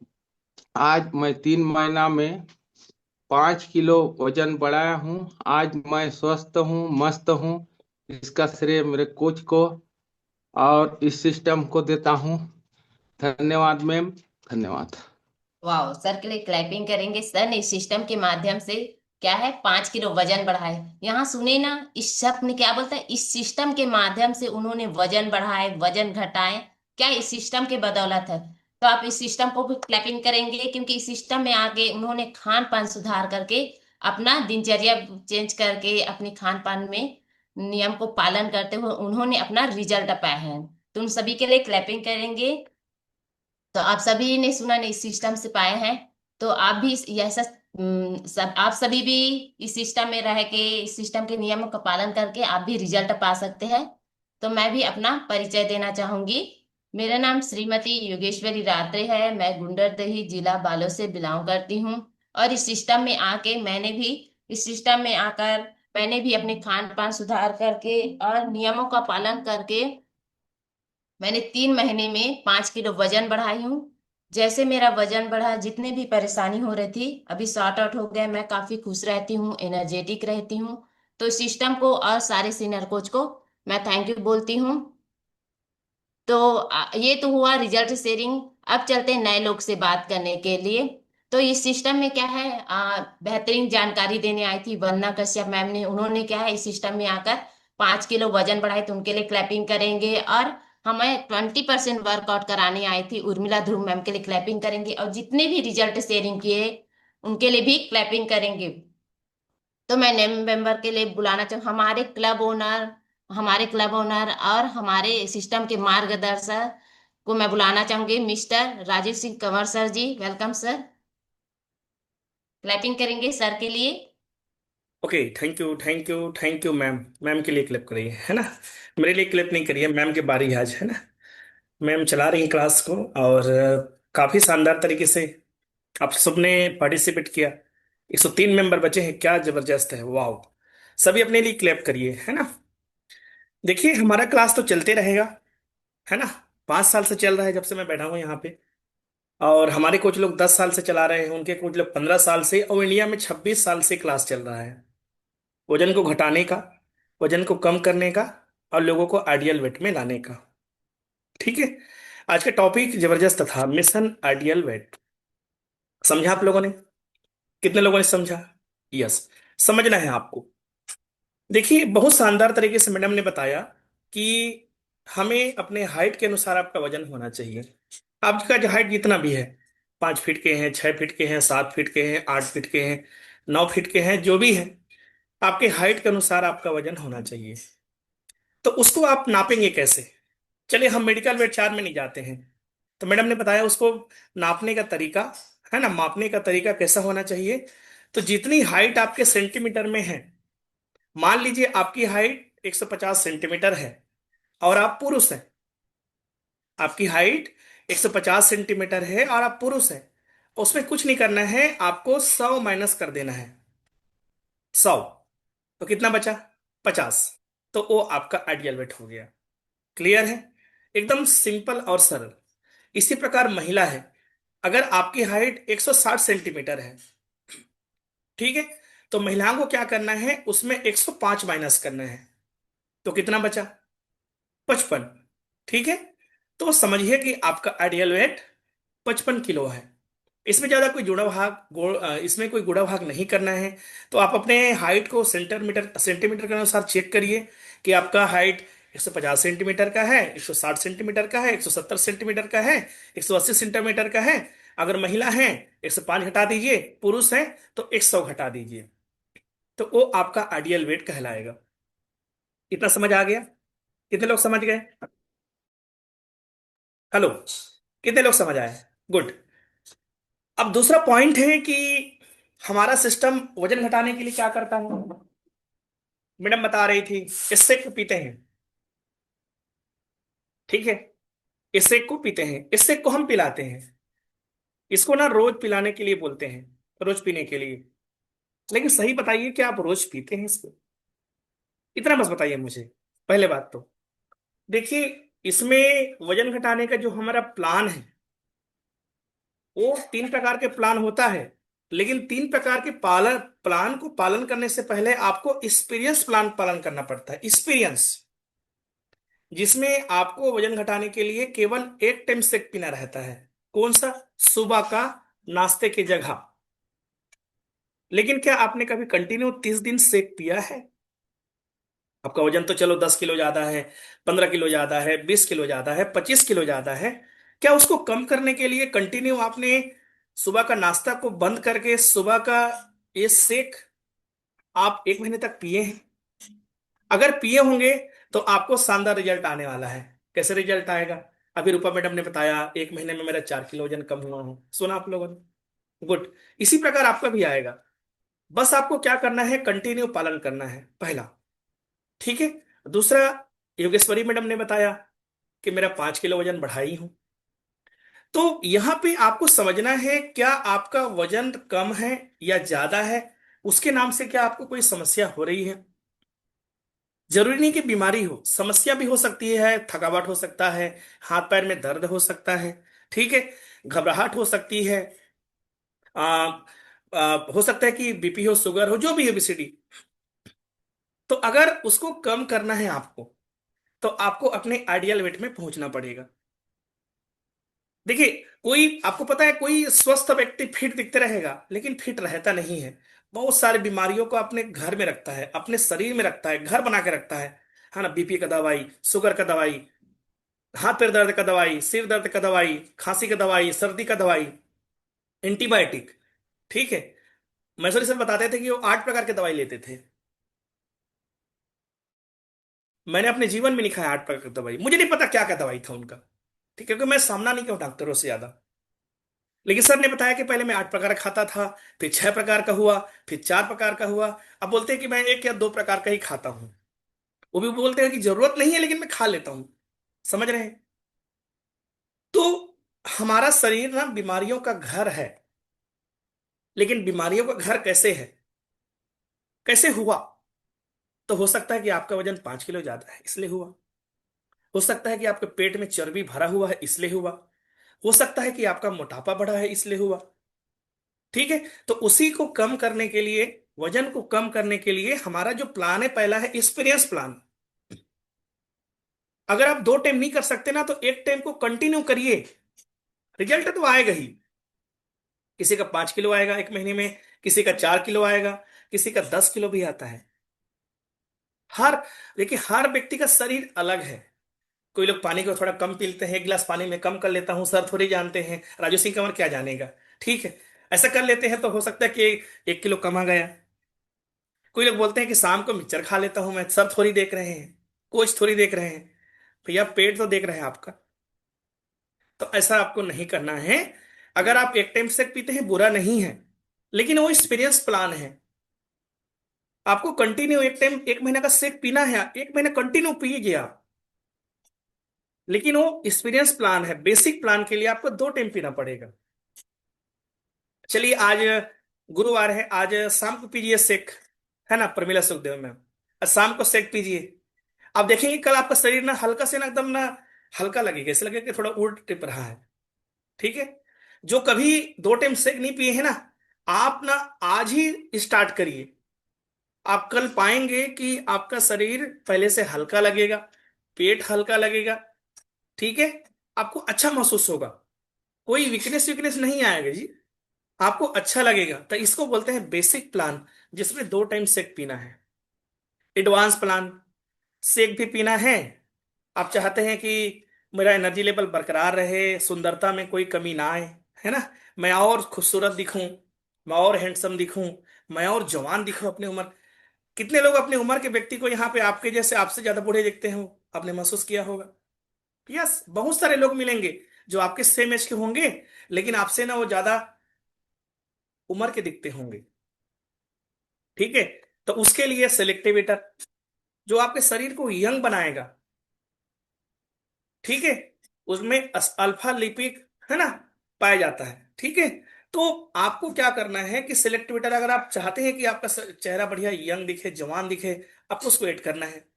आज मैं 3 महीना में 5 किलो वजन बढ़ाया हूँ। आज मैं स्वस्थ हूँ, मस्त हूँ। इसका श्रेय मेरे कोच को और इस सिस्टम को देता हूँ। धन्यवाद मैम, धन्यवाद। वाह, सर के लिए क्लैपिंग करेंगे। सर ने इस सिस्टम के माध्यम से क्या है 5 किलो वजन बढ़ाए। यहाँ सुने ना, इस शब्द ने क्या बोलता है, इस सिस्टम के माध्यम से उन्होंने वजन बढ़ाए, वजन घटाए। क्या इस सिस्टम के बदौलत है। तो आप इस सिस्टम को भी क्लैपिंग करेंगे, क्योंकि इस सिस्टम में आके उन्होंने खान पान सुधार करके अपना दिनचर्या चेंज करके अपने खान पान में नियम को पालन करते हुए उन्होंने अपना रिजल्ट पाया है। तो उन सभी के लिए क्लैपिंग करेंगे। तो आप सभी ने सुना नहीं, इस सिस्टम से पाए हैं। तो आप भी ऐसा सब आप सभी भी इस सिस्टम में रह के इस सिस्टम के नियमों का पालन करके आप भी रिजल्ट पा सकते हैं। तो मैं भी अपना परिचय देना चाहूंगी। मेरा नाम श्रीमती योगेश्वरी रात्रे है, मैं गुंडरदेही जिला बालों से बिलोंग करती हूँ। और इस सिस्टम में आके इस सिस्टम में आकर मैंने भी अपने खान पान सुधार करके और नियमों का पालन करके मैंने 3 महीने में 5 किलो वजन बढ़ाई हूँ। जैसे मेरा वजन बढ़ा, जितने भी परेशानी हो रही थी अभी सॉर्ट आउट हो गए। मैं काफी खुश रहती हूँ, एनर्जेटिक रहती हूँ। तो सिस्टम को और सारे सीनियर कोच को मैं थैंक यू बोलती हूँ। तो ये तो हुआ रिजल्ट शेयरिंग। अब चलते हैं नए लोग से बात करने के लिए। तो इस सिस्टम में क्या है, बेहतरीन जानकारी देने आई थी वंदना कश्यप मैम ने। उन्होंने क्या है इस सिस्टम में आकर 5 किलो वजन बढ़ाए, तो उनके लिए क्लैपिंग करेंगे। और हमें 20% वर्कआउट कराने आई थी उर्मिला ध्रुव मैम, के लिए क्लैपिंग करेंगे। और जितने भी रिजल्ट शेयरिंग किए उनके लिए भी क्लैपिंग करेंगे। तो मैं नए मेंबर के लिए बुलाना चाहूँ हमारे क्लब ओनर और हमारे सिस्टम के मार्गदर्शक को मैं बुलाना चाहूंगी mister Rajiv Singh Kanwar sir ji. Welcome sir. Clapping करेंगे सर के लिए। Okay, thank you thank you thank you ma'am. Ma'am के लिए क्लिप करिए, है ना। मेरे लिए क्लिप नहीं करिए, मैम की बारी है आज, है ना। मैम चला रही हैं क्लास को, और काफी शानदार तरीके से आप सबने पार्टिसिपेट किया। 103 मेंबर बचे हैं, क्या जबरदस्त है, वाह। सभी अपने लिए क्लैप करिए, है ना। देखिए, हमारा क्लास तो चलते रहेगा, है ना। 5 साल से चल रहा है, जब से मैं बैठा हूँ यहाँ पे। और हमारे कुछ लोग 10 साल से चला रहे हैं, उनके कुछ लोग 15 साल से, और इंडिया में 26 साल से क्लास चल रहा है। वजन को घटाने का, वजन को कम करने का, और लोगों को आइडियल वेट में लाने का। ठीक है। आज का टॉपिक जबरदस्त था, मिशन आइडियल वेट। समझा आप लोगों ने? कितने लोगों ने समझा? यस। समझना है आपको। देखिए, बहुत शानदार तरीके से मैडम ने बताया कि हमें अपने हाइट के अनुसार आपका वजन होना चाहिए। आपका जो हाइट जितना भी है, 5 फीट के हैं, 6 फीट के हैं, 7 फीट के हैं, 8 फीट के हैं, 9 फीट के हैं, जो भी है, आपके हाइट के अनुसार आपका वजन होना चाहिए। तो उसको आप नापेंगे कैसे? चलिए, हम मेडिकल वेट चार्ट में नहीं जाते हैं। तो मैडम ने बताया उसको नापने का तरीका, है ना, मापने का तरीका कैसा होना चाहिए। तो जितनी हाइट आपके सेंटीमीटर में है, मान लीजिए आपकी हाइट 150 सेंटीमीटर है और आप पुरुष हैं। आपकी हाइट 150 सेंटीमीटर है और आप पुरुष हैं। उसमें कुछ नहीं करना है, आपको 100 माइनस कर देना है। 100, तो कितना बचा? 50। तो वो आपका आइडियल वेट हो गया। क्लियर है? एकदम सिंपल और सरल। इसी प्रकार महिला है, अगर आपकी हाइट 160 सेंटीमीटर है, ठीक है, तो महिलाओं को क्या करना है, उसमें 105 माइनस करना है। तो कितना बचा? 55। ठीक है। तो समझिए कि आपका आइडियल वेट 55 किलो है। इसमें ज्यादा कोई इसमें कोई गुणा भाग नहीं करना है। तो आप अपने हाइट को सेंटीमीटर सेंटीमीटर के अनुसार चेक करिए कि आपका हाइट 150 सेंटीमीटर का है, 160 सेंटीमीटर का है, 170 सेंटीमीटर का है, 180 सेंटीमीटर का है। अगर महिला है, 105 घटा दीजिए, पुरुष है तो 100 घटा दीजिए। तो वो आपका आइडियल वेट कहलाएगा। इतना समझ आ गया? कितने लोग समझ गए? हेलो, कितने लोग समझ आए? गुड। अब दूसरा पॉइंट है कि हमारा सिस्टम वजन घटाने के लिए क्या करता है। मैडम बता रही थी, इससे को पीते हैं, ठीक है। इससे को पीते हैं, इससे को हम पिलाते हैं। इसको ना रोज पिलाने के लिए बोलते हैं, रोज पीने के लिए। लेकिन सही बताइए कि आप रोज पीते हैं इसको? इतना बस बताइए मुझे। पहले बात तो देखिए, इसमें वजन घटाने का जो हमारा प्लान है, वो 3 प्रकार के प्लान होता है। लेकिन 3 प्रकार के प्लान को पालन करने से पहले आपको एक्सपीरियंस प्लान पालन करना पड़ता है। एक्सपीरियंस, जिसमें आपको वजन घटाने के लिए केवल एक टाइम शेक पीना रहता है। कौन सा? सुबह का, नाश्ते की जगह। लेकिन क्या आपने कभी कंटिन्यू 30 दिन शेक पिया है? आपका वजन तो चलो 10 किलो ज्यादा है, 15 किलो ज्यादा है, 20 किलो ज्यादा है, 25 किलो ज्यादा है। क्या उसको कम करने के लिए कंटिन्यू आपने सुबह का नाश्ता को बंद करके सुबह का ये शेक आप 1 महीने तक पिए हैं? अगर पिए होंगे तो आपको शानदार रिजल्ट आने वाला है। कैसे रिजल्ट आएगा? अभी रूपा मैडम ने बताया, 1 महीने में मेरा 4 किलो वजन कम हुआ हूं। सुना आप लोगों ने? गुड। इसी प्रकार आपका भी आएगा। बस आपको क्या करना है, कंटिन्यू पालन करना है, पहला। ठीक है। दूसरा, योगेश्वरी मैडम ने बताया कि मेरा 5 किलो वजन बढ़ाई हूं। तो यहां पे आपको समझना है, क्या आपका वजन कम है या ज्यादा है, उसके नाम से क्या आपको कोई समस्या हो रही है। जरूरी नहीं कि बीमारी हो, समस्या भी हो सकती है, थकावट हो सकता है, हाथ पैर में दर्द हो सकता है, ठीक है, घबराहट हो सकती है, आ, हो सकता है कि बीपी हो, शुगर हो, जो भी है, ओबेसिटी। तो अगर उसको कम करना है आपको, तो आपको अपने आइडियल वेट में पहुंचना पड़ेगा। देखिए, कोई आपको पता है, कोई स्वस्थ व्यक्ति फिट दिखते रहेगा लेकिन फिट रहता नहीं है। बहुत सारी बीमारियों को अपने घर में रखता है, अपने शरीर में रखता है, घर बना के रखता है ना। बीपी का दवाई, शुगर का दवाई, हाथ पैर दर्द का दवाई, सिर दर्द का दवाई, खांसी का दवाई, सर्दी का दवाई, एंटीबायोटिक, ठीक है। मैसूरी सर बताते थे कि वो 8 प्रकार के दवाई लेते थे। मैंने अपने जीवन में नहीं खाया 8 प्रकार की दवाई, मुझे नहीं पता क्या क्या दवाई था उनका, ठीक है, क्योंकि मैं सामना नहीं किया डॉक्टरों से ज्यादा। लेकिन सर ने बताया कि पहले मैं 8 प्रकार खाता था, फिर 6 प्रकार का हुआ, फिर 4 प्रकार का हुआ। अब बोलते हैं कि मैं 1 या 2 प्रकार का ही खाता हूं। वो भी बोलते हैं कि जरूरत नहीं है लेकिन मैं खा लेता हूं। समझ रहे हैं? तो हमारा शरीर ना बीमारियों का घर है। लेकिन बीमारियों का घर कैसे है, कैसे हुआ? तो हो सकता है कि आपका वजन 5 किलो ज्यादा है इसलिए हुआ। हो सकता है कि आपके पेट में चर्बी भरा हुआ है इसलिए हुआ। हो सकता है कि आपका मोटापा बढ़ा है इसलिए हुआ। ठीक है। तो उसी को कम करने के लिए, वजन को कम करने के लिए हमारा जो प्लान है पहला है एक्सपीरियंस प्लान। अगर आप 2 टाइम नहीं कर सकते ना तो एक टाइम को कंटिन्यू करिए, रिजल्ट तो आएगा ही। किसी का 5 किलो आएगा एक महीने में, किसी का 4 किलो आएगा, किसी का 10 किलो भी आता है। हर देखिए, हर व्यक्ति का शरीर अलग है। कोई लोग पानी को थोड़ा कम पीते हैं, 1 गिलास पानी में कम कर लेता हूँ सर थोड़ी जानते हैं, राजू सिंह कंवर क्या जानेगा। ठीक है, ऐसा कर लेते हैं तो हो सकता है कि 1 किलो कम आ गया। कोई लोग बोलते हैं कि शाम को मिक्सचर खा लेता हूं मैं, सर थोड़ी देख रहे हैं, कोच थोड़ी देख रहे हैं, भैया पेट तो देख रहे हैं आपका। तो ऐसा आपको नहीं करना है। अगर आप एक टाइम से पीते हैं बुरा नहीं है, लेकिन वो एक्सपीरियंस प्लान है। आपको कंटिन्यू एक टाइम 1 महीना का सेक पीना है, 1 महीना कंटिन्यू पीजिए आप। लेकिन वो एक्सपीरियंस प्लान है, बेसिक प्लान के लिए आपको 2 टाइम पीना पड़ेगा। चलिए, आज गुरुवार है, आज शाम को पीजिए सेक, है ना प्रमिला सुखदेव मैम। आज शाम को सेक पीजिए। आप देखेंगे कल आपका शरीर ना हल्का से ना एकदम ना हल्का लगेगा, ऐसे लगेगा कि थोड़ा उल्ट टिप रहा है। ठीक है। जो कभी 2 टाइम सेक नहीं पिए हैं ना, आप ना आज ही स्टार्ट करिए। आप कल पाएंगे कि आपका शरीर पहले से हल्का लगेगा, पेट हल्का लगेगा। ठीक है। आपको अच्छा महसूस होगा, कोई वीकनेस वीकनेस नहीं आएगा जी। आपको अच्छा लगेगा। तो इसको बोलते हैं बेसिक प्लान, जिसमें 2 टाइम सेक पीना है। एडवांस प्लान, सेक भी पीना है। आप चाहते हैं कि मेरा एनर्जी लेवल बरकरार रहे, सुंदरता में कोई कमी ना आए, है ना, मैं और खूबसूरत दिखूं, मैं और हैंडसम दिखूं, मैं और जवान दिखूं अपनी उम्र। कितने लोग अपनी उम्र के व्यक्ति को यहाँ पे आपके जैसे, आपसे ज्यादा बूढ़े दिखते हो, आपने महसूस किया होगा। यस, बहुत सारे लोग मिलेंगे जो आपके सेम एज के होंगे, लेकिन आपसे ना वो ज्यादा उम्र के दिखते होंगे। ठीक है। तो उसके लिए सेलेक्टिवेटर, जो आपके शरीर को यंग बनाएगा। ठीक है। उसमें अल्फा लिपिड, है ना, पाया जाता है। ठीक है। तो आपको क्या करना है कि सिलेक्टिवेटर, अगर आप चाहते हैं कि आपका चेहरा बढ़िया यंग दिखे, जवान दिखे, आपको उसको ऐड करना है।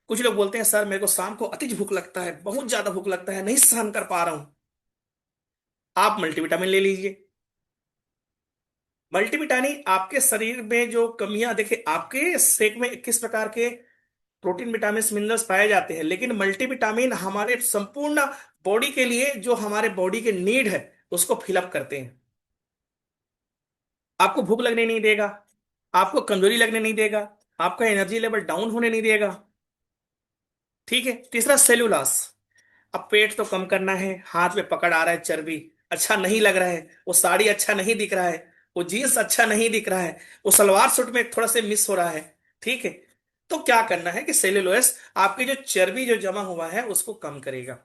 कुछ लोग बोलते हैं सर मेरे को शाम को अति भूख लगता है, बहुत ज्यादा भूख लगता है, नहीं सहन कर पा रहा हूं। आप मल्टीविटामिन ले लीजिए। मल्टीविटामिन आपके शरीर में जो कमियां, देखिए आपके शेक में 21 प्रकार के प्रोटीन, विटामिन, मिनरल्स पाए जाते हैं, लेकिन मल्टीविटामिन हमारे संपूर्ण बॉडी के लिए, जो हमारे बॉडी के नीड है, उसको फिलअप करते हैं। आपको भूख लगने नहीं देगा, आपको कमजोरी लगने नहीं देगा, आपका एनर्जी लेवल डाउन होने नहीं देगा। ठीक है। तीसरा, सेलुलास। अब पेट तो कम करना है, हाथ में पकड़ आ रहा है चर्बी, अच्छा नहीं लग रहा है, वो साड़ी अच्छा नहीं दिख रहा है, वो जीन्स अच्छा नहीं दिख रहा है, वो सलवार सूट में थोड़ा से मिस हो रहा है। ठीक है। तो क्या करना है कि सेलुलोस आपकी जो चर्बी जो जमा हुआ है उसको कम करेगा।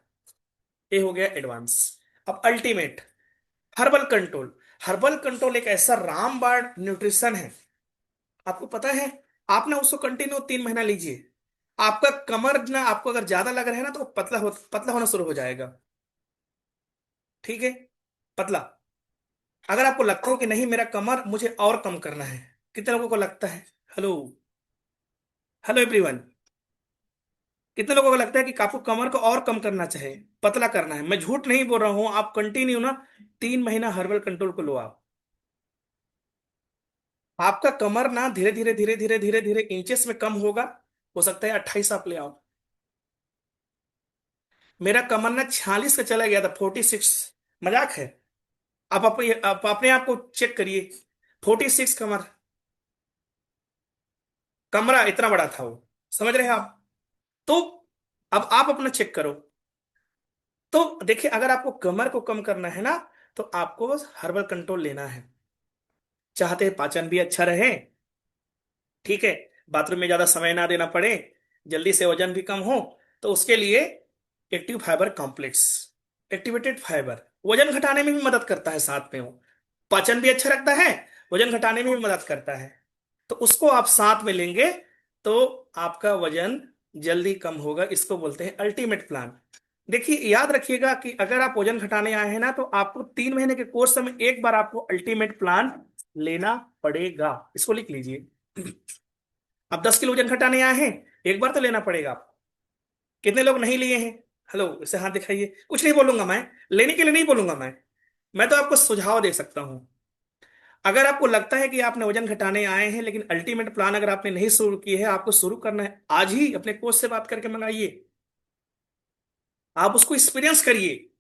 ये हो गया एडवांस। अब ultimate, herbal control. Herbal control एक ऐसा रामबाण न्यूट्रिशन है, आपको पता है। आप ना उसको कंटिन्यू 3 महीना लीजिए, आपका कमर ना, आपको अगर ज्यादा लग रहा है ना तो पतला होना शुरू हो जाएगा। ठीक है। पतला। अगर आपको लगता है कि नहीं मेरा कमर मुझे और कम करना है, कितने लोगों को लगता है? Hello, hello everyone. कितने लोगों को लगता है कि आपको कमर को और कम करना चाहिए, पतला करना है? मैं झूठ नहीं बोल रहा हूं, आप कंटिन्यू ना 3 महीना हर्बल कंट्रोल को लो आप। आपका कमर ना धीरे धीरे धीरे धीरे धीरे धीरे इंचेस में कम होगा। हो सकता है 28 आप ले आओ। मेरा कमर ना 46 का चला गया था, 46। मजाक है? आप अपने आप को चेक करिए, 46 कमर, कमरा इतना बड़ा था वो। समझ रहे हैं आप? तो अब आप अपना चेक करो। तो देखिए, अगर आपको कमर को कम करना है ना, तो आपको बस हर्बल कंट्रोल लेना है। चाहते हैं पाचन भी अच्छा रहे, ठीक है, बाथरूम में ज्यादा समय ना देना पड़े, जल्दी से वजन भी कम हो, तो उसके लिए active fibre complex, activated fibre, वजन घटाने में भी मदद करता है, साथ में वो पाचन भी अच्छा रखता है, वजन घटाने में भी मदद करता है। तो उसको आप साथ में लेंगे तो आपका वजन जल्दी कम होगा। इसको बोलते हैं अल्टीमेट प्लान। देखिए, याद रखिएगा कि अगर आप वजन घटाने आए हैं ना, तो आपको 3 महीने के कोर्स में एक बार आपको अल्टीमेट प्लान लेना पड़ेगा। इसको लिख लीजिए। आप 10 किलो वजन घटाने आए हैं, एक बार तो लेना पड़ेगा आपको। कितने लोग नहीं लिए हैं? हेलो, इसे हाथ दिखाइए। कुछ नहीं बोलूंगा मैं, लेने के लिए नहीं बोलूंगा मैं तो आपको सुझाव दे सकता हूं। अगर आपको लगता है कि आपने वजन घटाने आए हैं लेकिन अल्टीमेट प्लान अगर आपने नहीं शुरू की है, आपको शुरू करना है, आज ही अपने कोच से बात करके मंगाइए। आप उसको एक्सपीरियंस करिए।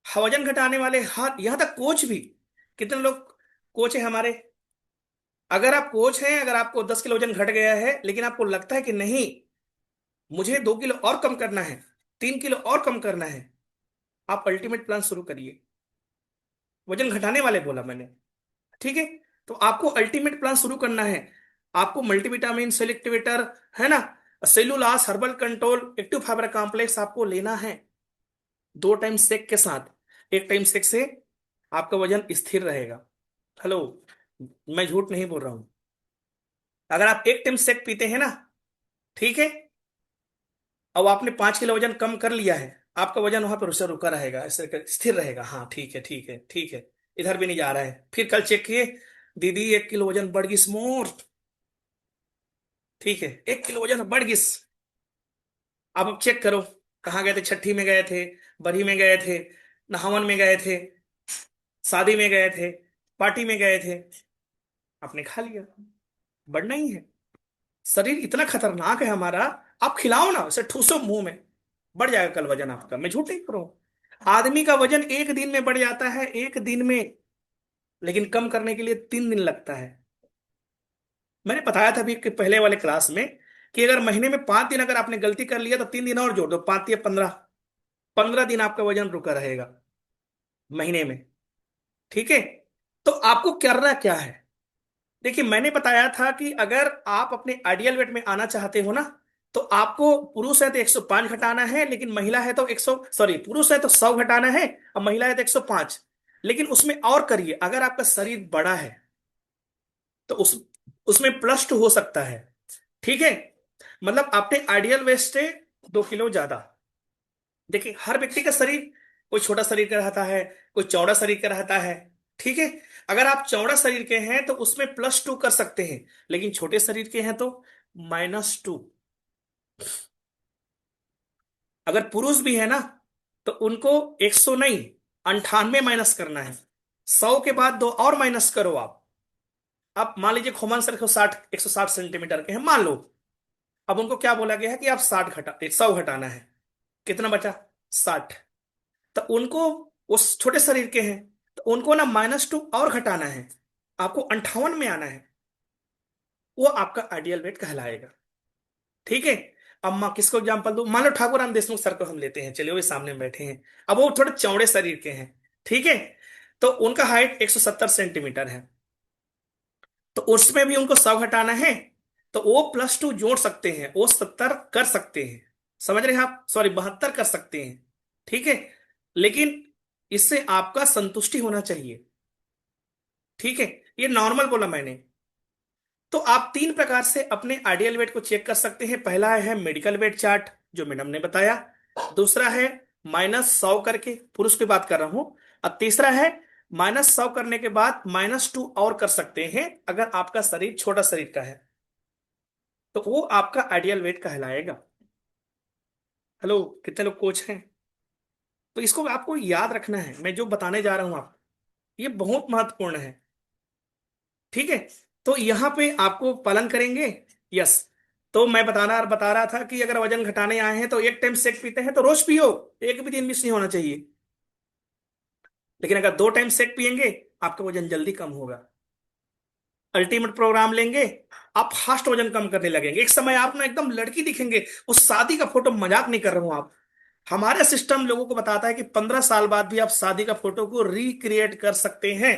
वजन घटाने वाले, हाँ, यहां तक कोच भी। कितने लोग कोच है हमारे? अगर आप कोच हैं, अगर आपको 10 किलो वजन घट गया है लेकिन आपको लगता है कि नहीं, मुझे 2 किलो और कम करना है, 3 किलो और कम करना है, आप अल्टीमेट प्लान शुरू करिए। वजन घटाने वाले बोला मैंने, ठीक है? तो आपको अल्टीमेट प्लान शुरू करना है। आपको मल्टीविटामिन, सेलेक्टिवेटर, है ना, सेलुलास, herbal control, active fibre complex आपको लेना है 2 टाइम सेक के साथ। एक टाइम सेक से आपका वजन स्थिर रहेगा। हेलो, मैं झूठ नहीं बोल रहा हूं। अगर आप एक टाइम सेक पीते हैं ना, ठीक है, अब आपने 5 किलो वजन कम कर लिया है, आपका वजन वहां पर रुका रुका रहेगा, ऐसे स्थिर रहेगा। हाँ, ठीक है, ठीक है, ठीक है, इधर भी नहीं जा रहा है। फिर कल चेक किए, दीदी 1 किलो वजन बढ़ गई स्मोर, ठीक है, 1 किलो वजन बढ़ गई। अब चेक करो, कहाँ गए थे? छठी में गए थे, बरही में गए थे, नहावन में गए थे, शादी में गए थे, पार्टी में गए थे, आपने खा लिया, बढ़ना ही है। शरीर इतना खतरनाक है हमारा, आप खिलाओ ना, उसे ठूसो मुंह में, बढ़ जाएगा कल वजन आपका। मैं झूठ नहीं करूं। आदमी का वजन एक दिन में बढ़ जाता है, एक दिन में, लेकिन कम करने के लिए 3 दिन लगता है। मैंने बताया था अभी कि पहले वाले क्लास में कि अगर महीने में 5 दिन अगर आपने गलती कर लिया तो 3 दिन और जोड़ दो, 5 या 15, 15 दिन आपका वजन रुका रहेगा महीने में, ठीक है? तो आपको करना क्या है? देखिए, मैंने बताया था कि अगर आप अपने आइडियल वेट में आना चाहते हो ना, तो आपको, पुरुष है तो 105 घटाना है, लेकिन महिला है तो 100, सॉरी, पुरुष है तो 100 घटाना है और महिला है तो 105। लेकिन उसमें और करिए, अगर आपका शरीर बड़ा है तो उसमें +2 हो सकता है, ठीक है? मतलब आपने आइडियल वेट से 2 किलो ज्यादा। देखिए, हर व्यक्ति का शरीर, कोई छोटा शरीर का रहता है, कोई चौड़ा शरीर का रहता है, ठीक है? अगर आप चौड़ा शरीर के हैं तो उसमें +2 कर सकते हैं, लेकिन छोटे शरीर के हैं तो -2। अगर पुरुष भी है ना, तो उनको 100 नहीं, 98 माइनस करना है। 100 के बाद 2 और माइनस करो आप मान लीजिए खोमन सर 160 सेंटीमीटर के हैं, मान लो। अब उनको क्या बोला गया है कि आप 100 घटाना है। कितना बचा? 60। तो उनको, उस छोटे शरीर के हैं, तो उनको ना -2 और घटाना है, आपको 58 में आना है। वो आपका आइडियल वेट कहलाएगा, ठीक है? अब मैं किसको एग्जांपल दूं? मान लो ठाकुर राम देशमुख सर को हम लेते हैं, चलिए, वो सामने बैठे हैं। अब वो थोड़े चौड़े शरीर के हैं, ठीक है? तो उनका हाइट 170 सेंटीमीटर है, तो उसमें भी उनको 100 घटाना है, तो वो +2 जोड़ सकते हैं, वो 70 कर सकते हैं। समझ रहे हैं आप? सॉरी, 72 कर सकते हैं, ठीक है? लेकिन इससे आपका संतुष्टि होना चाहिए, ठीक है? ये नॉर्मल बोला मैंने। तो आप 3 प्रकार से अपने आइडियल वेट को चेक कर सकते हैं। पहला है मेडिकल वेट चार्ट, जो मैडम ने बताया। दूसरा है -100 करके, पुरुष की बात कर रहा हूं। और तीसरा है -100 करने के बाद -2 और कर सकते हैं, अगर आपका शरीर छोटा शरीर का है, तो वो आपका आइडियल वेट कहलाएगा। हेलो, कितने लोग कोच हैं? तो इसको आपको याद रखना है, मैं जो बताने जा रहा हूं आपको, ये बहुत महत्वपूर्ण है, ठीक है? तो यहां पे आपको पालन करेंगे। यस। तो मैं बता रहा था कि अगर वजन घटाने आए हैं तो एक टाइम शेक पीते हैं तो रोज पियो, एक भी दिन मिस नहीं होना चाहिए। लेकिन अगर 2 टाइम शेक पियेंगे, आपका वजन जल्दी कम होगा। अल्टीमेट प्रोग्राम लेंगे, आप फास्ट वजन कम करने लगेंगे। एक समय आप ना एकदम लड़की दिखेंगे। उस शादी का फोटो, मजाक नहीं कर रहा हूं आप, हमारा सिस्टम लोगों को बताता है कि 15 साल बाद भी आप शादी का फोटो को रिक्रिएट कर सकते हैं।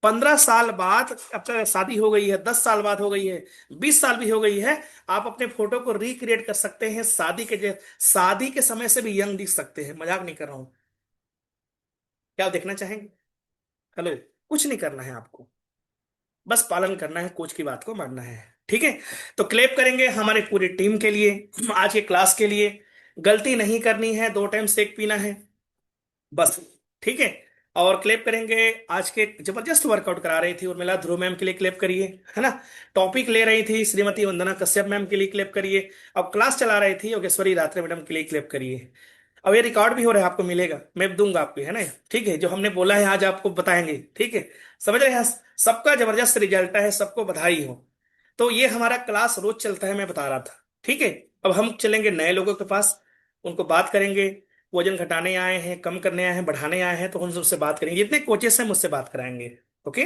15 साल बाद, अब तक शादी हो गई है, 10 साल बाद हो गई है, 20 साल भी हो गई है, आप अपने फोटो को रिक्रिएट कर सकते हैं। शादी के समय से भी यंग दिख सकते हैं, मजाक नहीं कर रहा हूं। क्या आप देखना चाहेंगे? हेलो, कुछ नहीं करना है आपको, बस पालन करना है, कोच की बात को मानना है। ठीक है, तो क्लेप करेंगे हमारे पूरी टीम के लिए, आज के क्लास के लिए। गलती नहीं करनी है, 2 टाइम शेक पीना है बस। ठीक है, और क्लेप करेंगे। आज के जबरदस्त वर्कआउट करा रही थी उर्मिला ध्रुव मैम के लिए क्लेप करिए, है ना। टॉपिक ले रही थी श्रीमती वंदना कश्यप मैम के लिए क्लेप करिए। अब क्लास चला रही थी योगेश्वरी रात्रे मैडम के लिए क्लेप करिए। अब ये रिकॉर्ड भी हो रहा है, आपको मिलेगा, मैं दूंगा आपको, है ना। ठीक है, जो हमने बोला है आज आपको बताएंगे। ठीक है, समझ रहे हैं? सबका जबरदस्त रिजल्ट है, सबको बधाई हो। तो ये हमारा क्लास रोज चलता है, मैं बता रहा था। ठीक है, अब हम चलेंगे नए लोगों के पास, उनको बात करेंगे। वजन घटाने आए हैं, कम करने आए हैं, बढ़ाने आए हैं, तो हम उनसे बात करेंगे। जितने कोचेस हैं मुझसे बात कराएंगे। ओके।